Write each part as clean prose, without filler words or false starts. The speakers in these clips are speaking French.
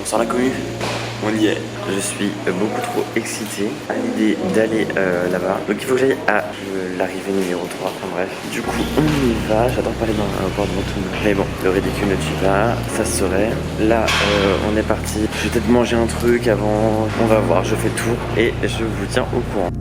Bonsoir la commu. On y est. Je suis beaucoup trop excité à l'idée d'aller là-bas. Donc il faut que j'aille à l'arrivée numéro 3. Enfin bref. Du coup on y va. J'adore parler dans un bord de retour. Mais bon, le ridicule ne tue pas. Ça se serait. Là on est parti. Je vais peut-être manger un truc avant. On va voir. Je fais le tour et je vous tiens au courant.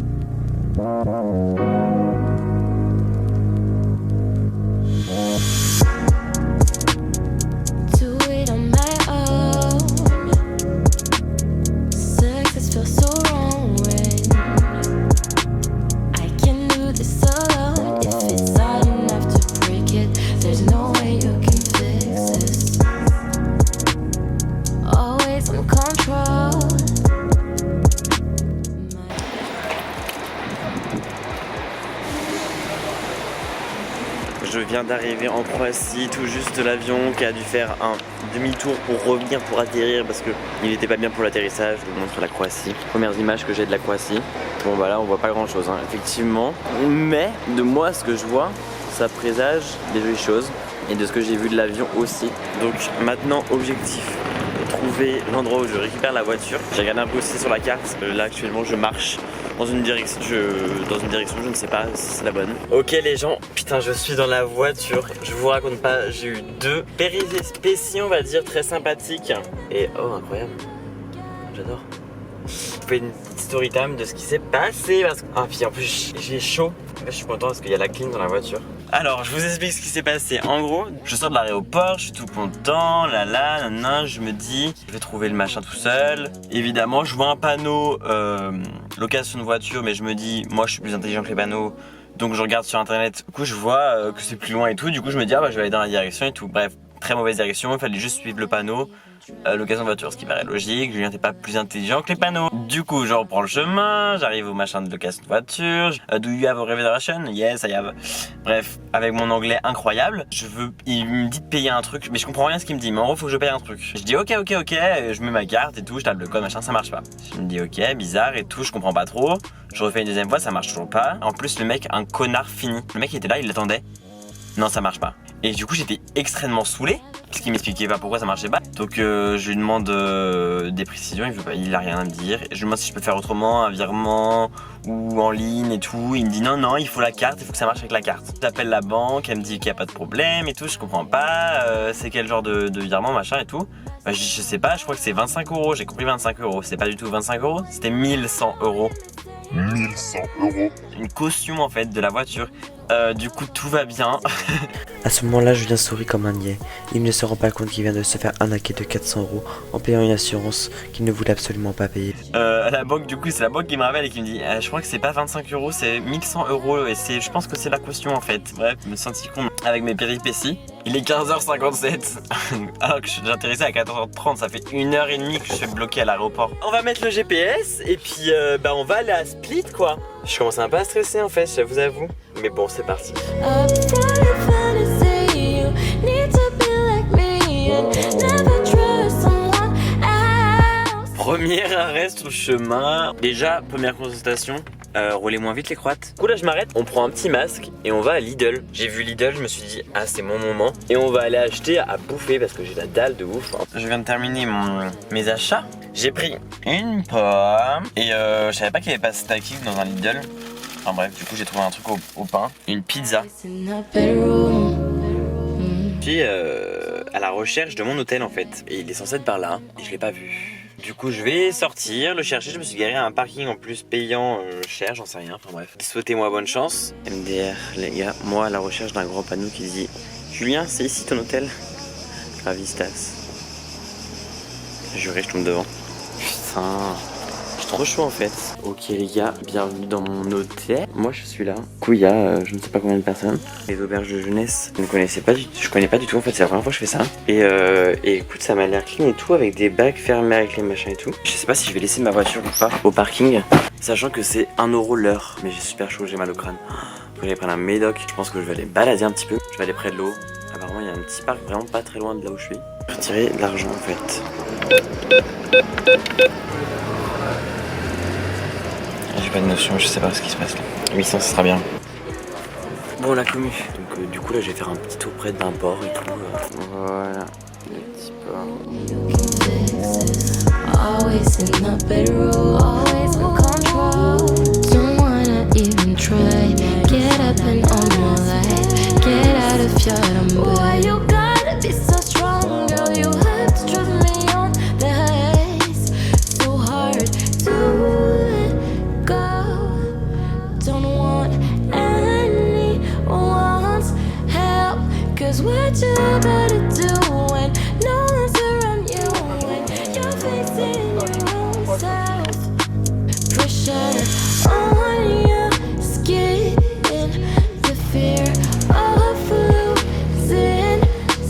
Je viens d'arriver en Croatie, tout juste l'avion qui a dû faire un demi-tour pour revenir pour atterrir parce qu'il n'était pas bien pour l'atterrissage. Je vous montre la Croatie. Premières images que j'ai de la Croatie. Bon bah là on voit pas grand chose effectivement. Mais de moi ce que je vois, ça présage des jolies choses. Et de ce que j'ai vu de l'avion aussi. Donc maintenant objectif, trouver l'endroit où je récupère la voiture. J'ai regardé un peu aussi sur la carte. Là actuellement je marche dans une direction, je ne sais pas si c'est la bonne. Ok les gens, putain je suis dans la voiture. Je vous raconte pas, j'ai eu deux péripéties on va dire très sympathiques. Et oh incroyable, j'adore. Je fais une petite story time de ce qui s'est passé parce que... Ah puis en plus j'ai chaud. Là, je suis content parce qu'il y a la clim dans la voiture. Alors je vous explique ce qui s'est passé. En gros, je sors de l'aéroport, je suis tout content, je me dis je vais trouver le machin tout seul. Évidemment je vois un panneau location de voiture, mais je me dis moi je suis plus intelligent que les panneaux. Donc je regarde sur internet, du coup je vois que c'est plus loin et tout. Du coup je me dis ah bah je vais aller dans la direction et tout. Bref, très mauvaise direction, il fallait juste suivre le panneau. Location de voiture, ce qui paraît logique. Julien n'était pas plus intelligent que les panneaux. Du coup je reprends le chemin, j'arrive au machin de location de voiture. Do you have a reservation? Yes I have. Bref, avec mon anglais incroyable, il me dit de payer un truc, mais je comprends rien à ce qu'il me dit. Mais en gros faut que je paye un truc. Je dis ok, je mets ma carte et tout, je tape le code machin, ça marche pas. Je me dis ok, bizarre et tout, je comprends pas trop. Je refais une deuxième fois, ça marche toujours pas. En plus le mec, un connard fini. Le mec il était là, il l'attendait. Non ça marche pas. Et du coup j'étais extrêmement saoulé parce qu'il m'expliquait pas pourquoi ça marchait pas. Donc je lui demande des précisions, il a rien à me dire. Je lui demande si je peux faire autrement, un virement ou en ligne et tout. Il me dit non il faut la carte, il faut que ça marche avec la carte. J'appelle la banque, elle me dit qu'il n'y a pas de problème et tout, je comprends pas, c'est quel genre de virement machin et tout. Bah, je dis je sais pas, je crois que c'est 25 €, j'ai compris 25 €, c'est pas du tout 25 €, c'était 1100 €. 1100 €. Une caution en fait de la voiture. Du coup tout va bien. À ce moment-là, Julien sourit comme un niais. Il ne se rend pas compte qu'il vient de se faire arnaquer de 400 € en payant une assurance qu'il ne voulait absolument pas payer. À la banque, du coup, c'est la banque qui me rappelle et qui me dit je crois que c'est pas 25 €, c'est 1100 € et je pense que c'est la caution en fait. Bref, je me sentis con avec mes péripéties. Il est 15h57 alors que je suis intéressé à 14h30, ça fait 1h30 que je suis bloqué à l'aéroport. On va mettre le GPS et puis on va aller à Split quoi. Je commence un peu à stresser en fait, je vous avoue. Mais bon, c'est parti. Premier arrêt sur le chemin. Déjà, première constatation, roulez moins vite les Croates. Du coup là je m'arrête, on prend un petit masque et on va à Lidl. J'ai vu Lidl, je me suis dit ah c'est mon moment. Et on va aller acheter à bouffer parce que j'ai la dalle de ouf. Je viens de terminer mes achats. J'ai pris une pomme et je savais pas qu'il y avait pas de snacking dans un Lidl. Enfin bref, du coup j'ai trouvé un truc au pain, une pizza. Je suis à la recherche de mon hôtel en fait. Et il est censé être par là et je l'ai pas vu. Du coup je vais sortir, le chercher, je me suis garé à un parking en plus payant cher, j'en sais rien, enfin bref. Souhaitez-moi bonne chance. MDR les gars, moi à la recherche d'un grand panneau qui dit Julien c'est ici ton hôtel? Gravistas. Juré je tombe devant. Putain. Trop chaud en fait. Ok les gars, bienvenue dans mon hôtel. Moi je suis là. Du coup il y a je ne sais pas combien de personnes. Les auberges de jeunesse, je ne connaissais pas je connais pas du tout en fait, c'est la première fois que je fais ça. Et écoute ça m'a l'air clean et tout avec des bacs fermés avec les machins et tout. Je sais pas si je vais laisser ma voiture ou pas au parking. Sachant que c'est 1 € l'heure. Mais j'ai super chaud, j'ai mal au crâne. Faut que j'aille prendre un médoc. Je pense que je vais aller balader un petit peu. Je vais aller près de l'eau. Apparemment il y a un petit parc vraiment pas très loin de là où je suis. Retirer de l'argent en fait. J'ai pas de notion, je sais pas ce qui se passe là. 800 ce sera bien. Bon la commu. Donc du coup là je vais faire un petit tour près d'un port et tout. Voilà. le petit porc. Always in the bedroom, always in control. Don't wanna even try. Get up and on your life. Get out of your dumb. Why you gotta be so strong, girl? You have to trust me on this. So hard to let go. Don't want anyone's help. 'Cause what you gotta do when no one's around you, when you're facing your own self. Pressure on your skin, the fear of losing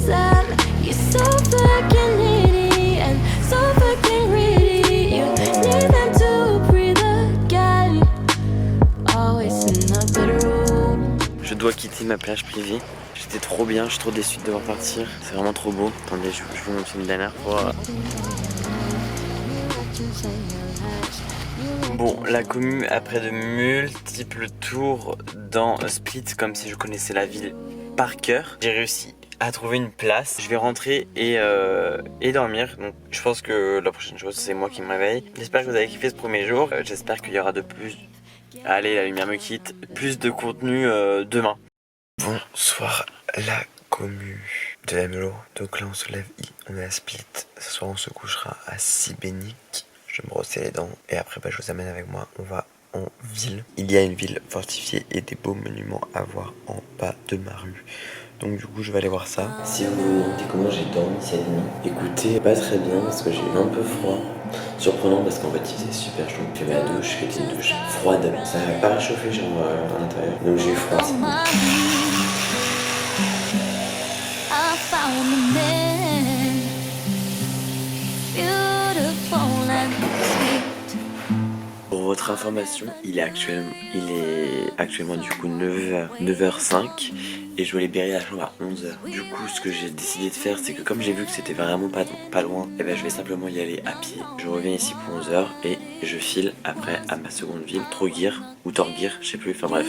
some. You're so fucking needy and so fucking greedy. You need them to breathe again. Always in the bedroom. Je dois quitter ma plage privée. J'étais trop bien, je suis trop déçu de devoir partir. C'est vraiment trop beau. Attendez, je vous montre une dernière fois. Bon, la commune, après de multiples tours dans Split, comme si je connaissais la ville par cœur, j'ai réussi à trouver une place. Je vais rentrer et dormir. Donc je pense que la prochaine chose, c'est moi qui me réveille. J'espère que vous avez kiffé ce premier jour. J'espère qu'il y aura de plus... Allez, la lumière me quitte. Plus de contenu demain. Bonsoir la commu de la Mélo. Donc là on se lève, on est à Split. Ce soir on se couchera à Sibénik. Je vais me brosser les dents et après je vous amène avec moi. On va en ville. Il y a une ville fortifiée et des beaux monuments à voir en bas de ma rue. Donc du coup je vais aller voir ça. Si vous vous demandez comment j'ai dormi cette nuit, écoutez, pas très bien parce que j'ai eu un peu froid. Surprenant parce qu'en fait il faisait super chaud. J'ai fait ma douche, qui était une douche froide. Ça n'a pas réchauffé genre à l'intérieur. Donc j'ai eu froid cette nuit. I found a man, beautiful and sweet. Pour votre information, il est actuellement du coup 9h05 et je dois libérer la chambre à 11h. Du coup, ce que j'ai décidé de faire, c'est que comme j'ai vu que c'était vraiment pas loin, et ben je vais simplement y aller à pied. Je reviens ici pour 11h et je file après à ma seconde ville, Trogir ou Torgir, je sais plus, enfin bref.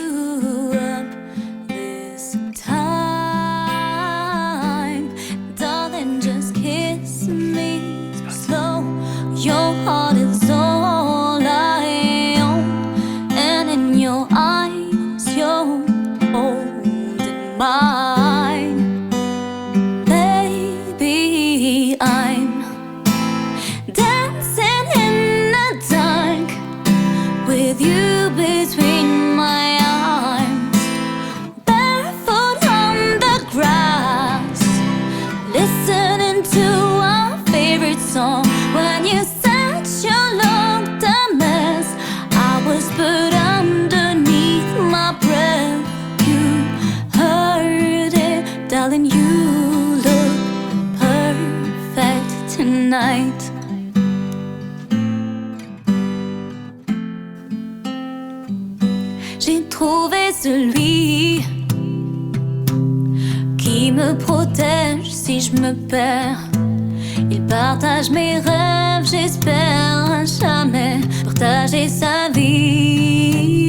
Your heart is all I own, and in your eyes you're holding mine. Baby, I'm dancing in the dark with you between my arms, barefoot on the grass, listening to our favorite song. When you said you looked a mess, I whispered underneath my breath. You heard it, darling, you look perfect tonight. J'ai trouvé celui qui me protège si je me perds. Il partage mes rêves, j'espère à jamais partager sa vie.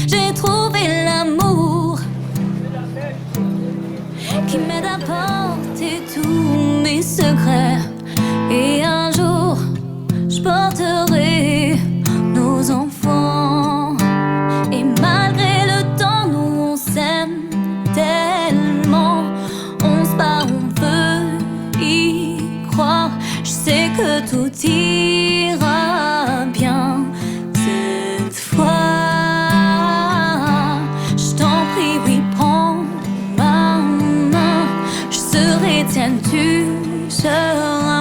J'ai trouvé l'amour qui m'aide à porter tous mes secrets. Et un jour, je porterai nos enfants. Et malgré le temps, nous on s'aime tellement. On se bat, on veut y croire. Je sais que tout ira bien cette fois. Je t'en prie, oui, prends ma main. Je serai tienne, tu seras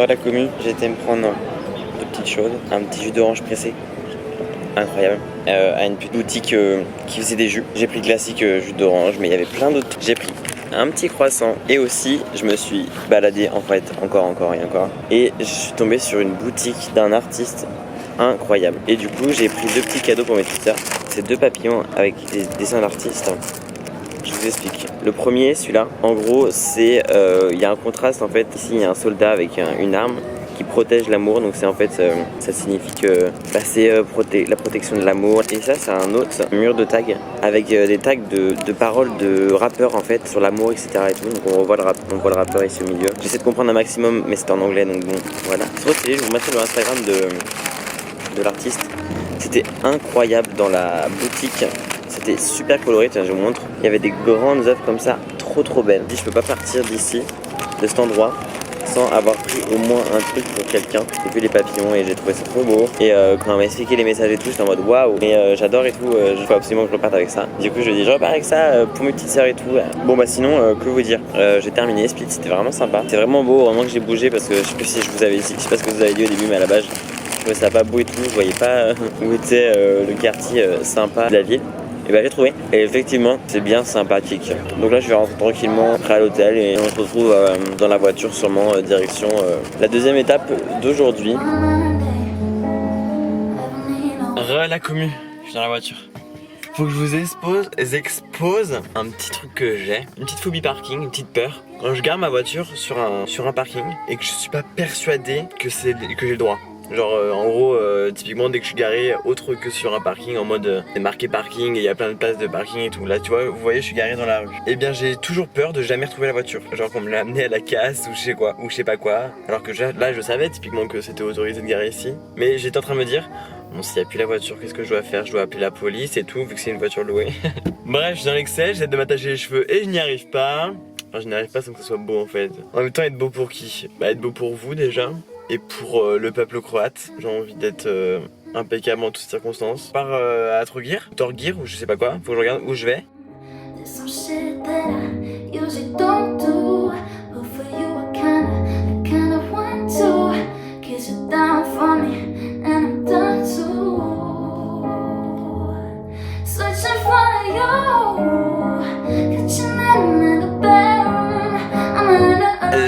la commu, j'ai été me prendre deux petites choses, un petit jus d'orange pressé, incroyable, à une petite boutique qui faisait des jus. J'ai pris le classique jus d'orange, mais il y avait plein d'autres. J'ai pris un petit croissant et aussi je me suis baladé en fait encore et je suis tombé sur une boutique d'un artiste incroyable. Et du coup j'ai pris deux petits cadeaux pour mes petites sœurs. C'est deux papillons avec des dessins d'artistes. Je vous explique. Le premier, celui-là, en gros, c'est il y a un contraste en fait. Ici, il y a un soldat avec une arme qui protège l'amour. Donc c'est en fait, ça signifie que c'est la protection de l'amour. Et ça, c'est un autre mur de tags avec des tags de paroles de rappeurs en fait sur l'amour, etc. Et tout. Donc on voit le rappeur ici au milieu. J'essaie de comprendre un maximum, mais c'est en anglais, donc bon, voilà. C'est trop stylé. Je vous mettrai le Instagram de l'artiste. C'était incroyable dans la boutique. C'était super coloré, tiens je vous montre. Il y avait des grandes œuvres comme ça, trop belles. Je peux pas partir d'ici, de cet endroit, sans avoir pris au moins un truc pour quelqu'un. J'ai vu les papillons et j'ai trouvé ça trop beau. Et quand on m'a expliqué les messages et tout, j'étais en mode waouh. Mais j'adore et tout, il faut absolument que je reparte avec ça. Du coup je dis je repars avec ça pour mes petites sœurs et tout. Bon bah sinon, que vous dire, j'ai terminé Split, c'était vraiment sympa. C'était vraiment beau, vraiment que j'ai bougé parce que je sais plus si je vous avais dit, je sais pas ce que vous avez dit au début, mais à la base je trouvais ça pas beau et tout. Je voyais pas où était le quartier sympa de la ville. Et bah j'ai trouvé, et effectivement c'est bien sympathique. Donc là je vais rentrer tranquillement après à l'hôtel et on se retrouve dans la voiture sûrement direction la deuxième étape d'aujourd'hui. La commu, je suis dans la voiture. Faut que je vous expose un petit truc que j'ai, une petite phobie parking, une petite peur. Quand je gare ma voiture sur un parking et que je suis pas persuadé que j'ai le droit. Genre en gros typiquement dès que je suis garé autre que sur un parking en mode c'est marqué parking et il y a plein de places de parking et tout. Là tu vois, vous voyez je suis garé dans la rue. Et bien j'ai toujours peur de jamais retrouver la voiture. Genre qu'on me l'a amené à la casse ou je sais quoi, ou je sais pas quoi. Alors que là je savais typiquement que c'était autorisé de garer ici. Mais j'étais en train de me dire bon s'il n'y a plus la voiture qu'est-ce que je dois faire? Je dois appeler la police et tout vu que c'est une voiture louée. Bref je suis dans l'excès, j'essaie de m'attacher les cheveux et je n'y arrive pas. Enfin je n'y arrive pas sans que ce soit beau en fait. En même temps être beau pour qui? Bah être beau pour vous déjà. Et pour le peuple croate, j'ai envie d'être impeccable en toutes circonstances. Je pars à Trogir, Torgir ou je sais pas quoi, faut que je regarde où je vais.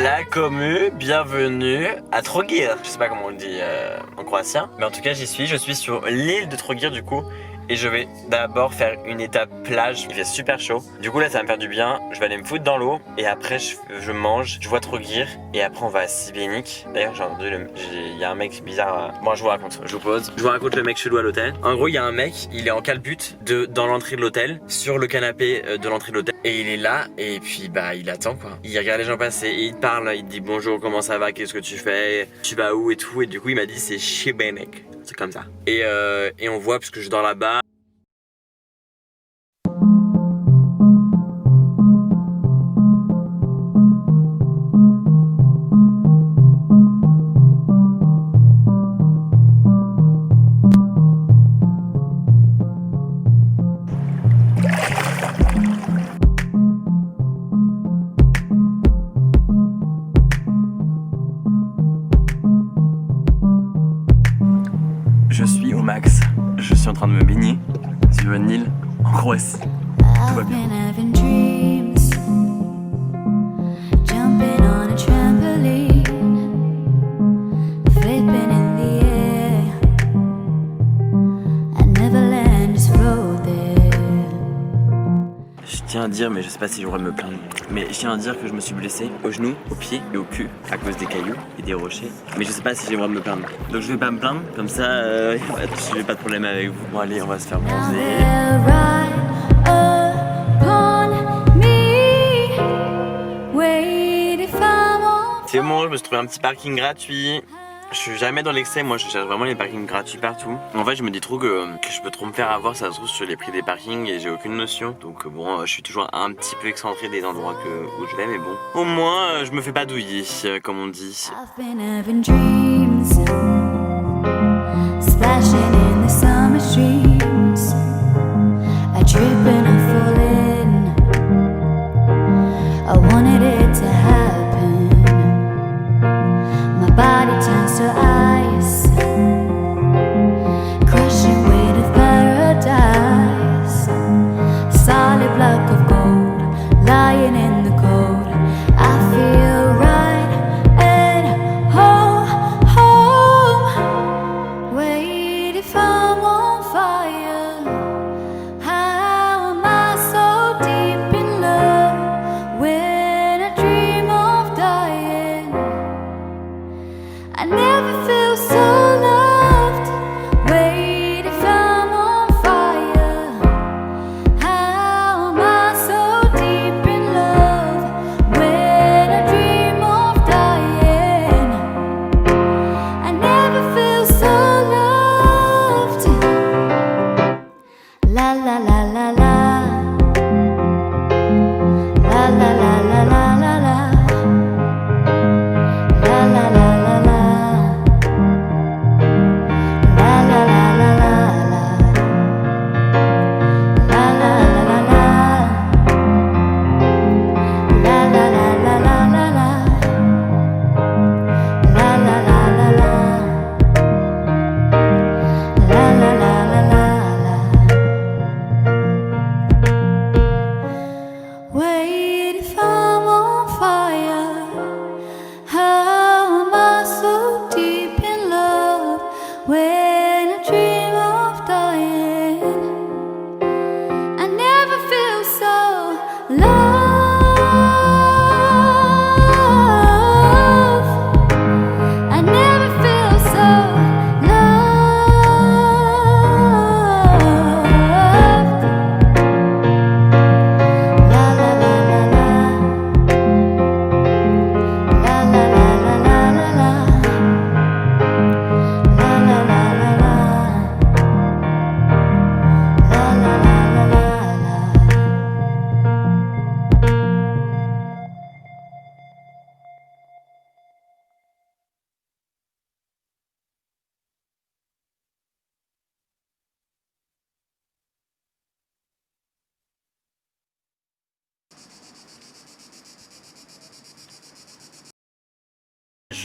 La commu, bienvenue à Trogir. Je sais pas comment on le dit en croatien, mais en tout cas j'y suis. Je suis sur l'île de Trogir du coup. Et je vais d'abord faire une étape plage. Il fait super chaud. Du coup là ça va me faire du bien. Je vais aller me foutre dans l'eau. Et après je mange. Je vois Trogir. Et après on va à Šibenik. D'ailleurs j'ai entendu il y a un mec bizarre. Bon je vous raconte. Je vous pose. Je vous raconte le mec chelou à l'hôtel. En gros il y a un mec. Il est en calbute dans l'entrée de l'hôtel. Sur le canapé de l'entrée de l'hôtel. Et il est là. Et puis bah il attend quoi. Il regarde les gens passer. Et il parle. Il dit bonjour comment ça va. Qu'est-ce que tu fais? Tu vas où et tout. Et du coup il m'a dit c'est Šibenik. C'est comme ça. Et on voit parce que je dors là-bas. Je suis au max, je suis en train de me baigner sur une île en Croatie. Tout va bien. Je tiens à dire, mais je sais pas si j'aurais me plaindre, mais je tiens à dire que je me suis blessé au genou, au pied et au cul à cause des cailloux et des rochers. Mais je sais pas si j'ai le droit de me plaindre. Donc je vais pas me plaindre, comme ça je n'ai pas de problème avec vous. Bon allez, on va se faire bronzer. C'est bon, je me suis trouvé un petit parking gratuit. Je suis jamais dans l'excès, moi je cherche vraiment les parkings gratuits partout. En fait je me dis trop que je peux trop me faire avoir, ça se trouve sur les prix des parkings et j'ai aucune notion. Donc bon, je suis toujours un petit peu excentré des endroits où je vais, mais bon. Au moins je me fais pas douiller, comme on dit. My body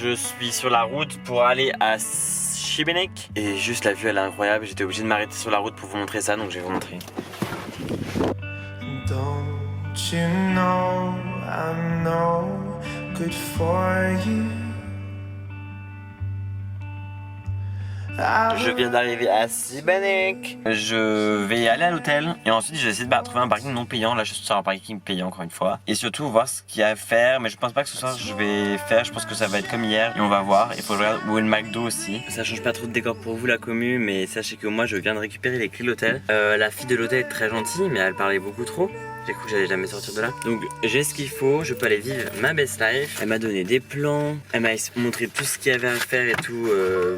Je suis sur la route pour aller à Šibenik. Et juste la vue elle est incroyable. J'étais obligé de m'arrêter sur la route pour vous montrer ça, donc je vais vous montrer. Don't you know I'm no good for you? Je viens d'arriver à Šibenik. Je vais aller à l'hôtel et ensuite je vais essayer de trouver un parking non payant. Là je suis sur un parking payant encore une fois. Et surtout voir ce qu'il y a à faire. Mais je pense pas que ce soir je vais faire. Je pense que ça va être comme hier et on va voir. Il faut que je regarde où est le McDo aussi. Ça change pas trop de décor pour vous la commu, mais sachez que moi je viens de récupérer les clés de l'hôtel. La fille de l'hôtel est très gentille mais elle parlait beaucoup trop. J'ai cru que j'allais jamais sortir de là. Donc j'ai ce qu'il faut, je peux aller vivre ma best life. Elle m'a donné des plans, elle m'a montré tout ce qu'il y avait à faire et tout,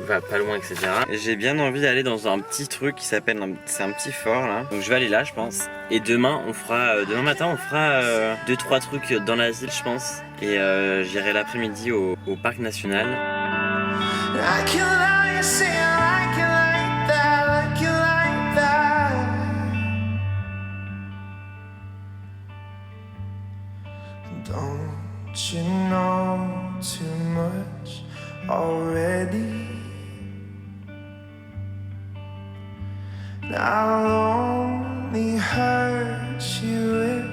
va pas loin, etc. J'ai bien envie d'aller dans un petit truc qui s'appelle, c'est un petit fort là. Donc je vais aller là je pense. Et demain matin on fera 2-3 trucs dans la ville je pense. Et j'irai l'après-midi au parc national. Don't you know too much already? I'll only hurt you if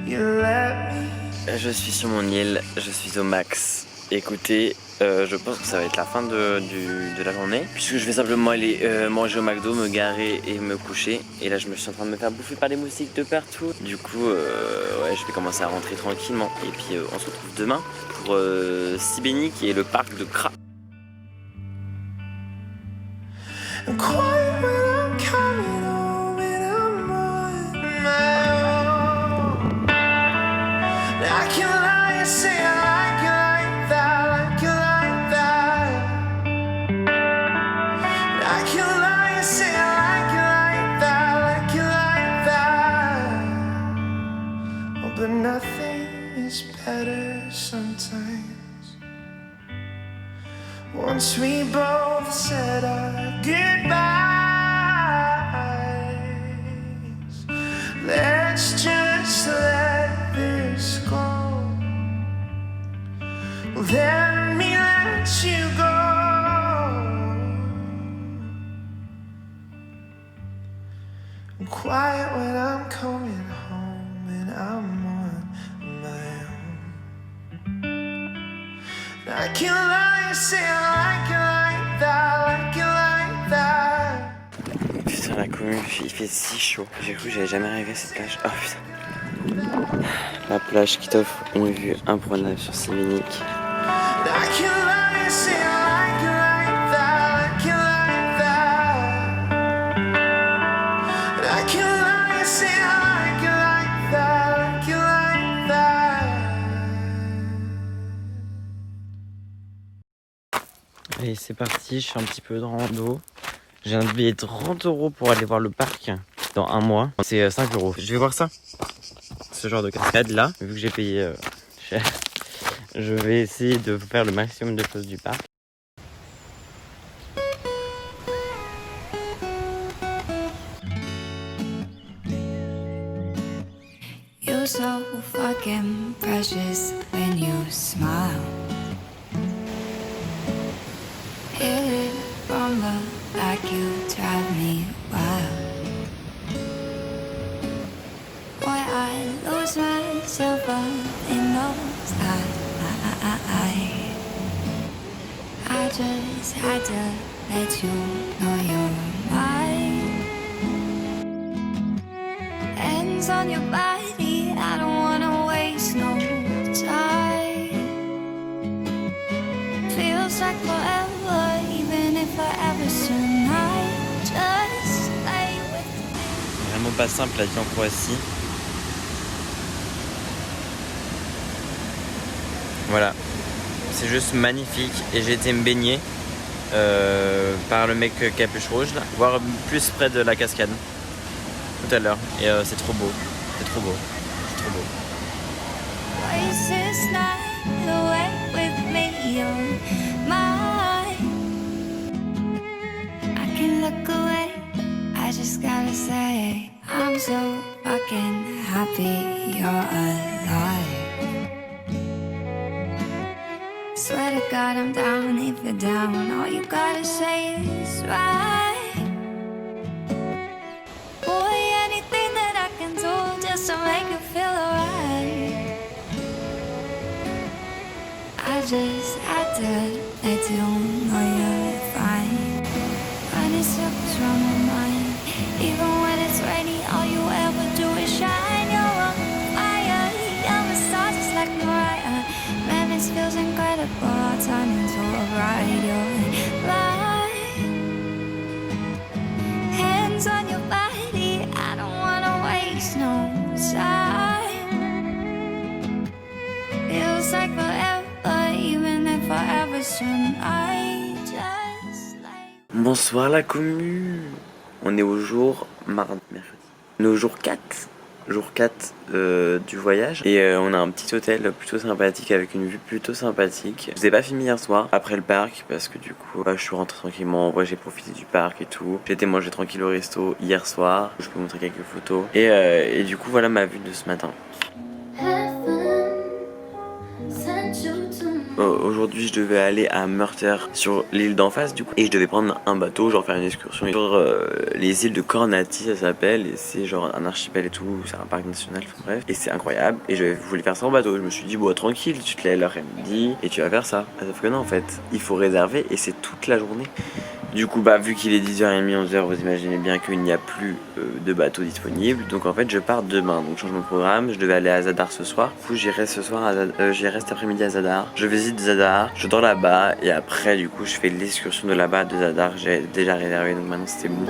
you let me. Je suis sur mon île, je suis au max. Écoutez, je pense que ça va être la fin de la journée, puisque je vais simplement aller manger au McDo, me garer et me coucher. Et là je me suis en train de me faire bouffer par les moustiques de partout. Du coup ouais, je vais commencer à rentrer tranquillement. Et puis on se retrouve demain pour Šibenik et le parc de Kra. But nothing is better sometimes. Once we both said our goodbyes, let's just let this go. Let me let you go. I'm quiet when I'm coming home and I'm I can't lie and say I like it like that, like it like that. Putain la commune, il fait si chaud. J'ai cru que j'allais jamais arriver à cette plage. Oh putain. La plage qui t'offre une vue imprenable sur Šibenik. I can't lie and say I like it like that, like it like that. I can't lie and say I like it like that, like it like that. Allez c'est parti, je suis un petit peu de rando. J'ai un billet de 30 € pour aller voir le parc dans un mois. C'est 5 €. Je vais voir ça. Ce genre de cascade là, vu que j'ai payé cher. Je vais essayer de faire le maximum de choses du parc. You're so fucking precious when you smile. Hit it from the back, you drive me wild. Boy, I lose myself up in those eyes. I just had to let you know you're mine. Hands on your body, I don't wanna waste no time. Feels like forever, even if forever's tonight. Just stay with me. Vraiment pas simple la vie en Croatie. Voilà, c'est juste magnifique et j'ai été me baigner par le mec capuche rouge là, voire plus près de la cascade tout à l'heure et c'est trop beau, c'est trop beau, c'est trop beau. Waste this night away with me on mine. I can look away, I just gotta say I'm so fucking happy you're alive. Swear to God I'm down if you're down. All you gotta say is right. Boy, anything that I can do just to make you feel alright. I don't know you're fine. Running circles round my mind. Even when it's rainy, all you ever do is shine. You're on fire. You're a star just like Mariah. Man, this feels incredible. Our timing's so right. You're right. Hands on your body. I don't wanna waste no time. Feels like forever, even if forever's tonight. Just like. Bonsoir la commu. On est au jour mercredi. On est au jour 4. Jour 4 du voyage. Et on a un petit hôtel plutôt sympathique avec une vue plutôt sympathique. Je vous ai pas filmé hier soir après le parc parce que du coup je suis rentré tranquillement. En vrai j'ai profité du parc et tout. J'ai été manger tranquille au resto hier soir. Je peux vous montrer quelques photos. Et du coup voilà ma vue de ce matin. Aujourd'hui je devais aller à Murter sur l'île d'en face du coup et je devais prendre un bateau, genre faire une excursion sur les îles de Kornati ça s'appelle, et c'est genre un archipel et tout, c'est un parc national, enfin, bref, et c'est incroyable. Et je voulais faire ça en bateau, je me suis dit bon tranquille, tu te lèves l'après-midi et tu vas faire ça. Sauf que non en fait, il faut réserver et c'est toute la journée. Du coup bah vu qu'il est 10h30, 11h, vous imaginez bien qu'il n'y a plus de bateau disponible. Donc en fait je pars demain, donc je change mon programme. Je devais aller à Zadar ce soir. Du coup j'irai ce soir j'irai cet après-midi à Zadar. Je visite Zadar, je dors là-bas et après du coup je fais l'excursion de là-bas de Zadar. J'ai déjà réservé donc maintenant c'était bon.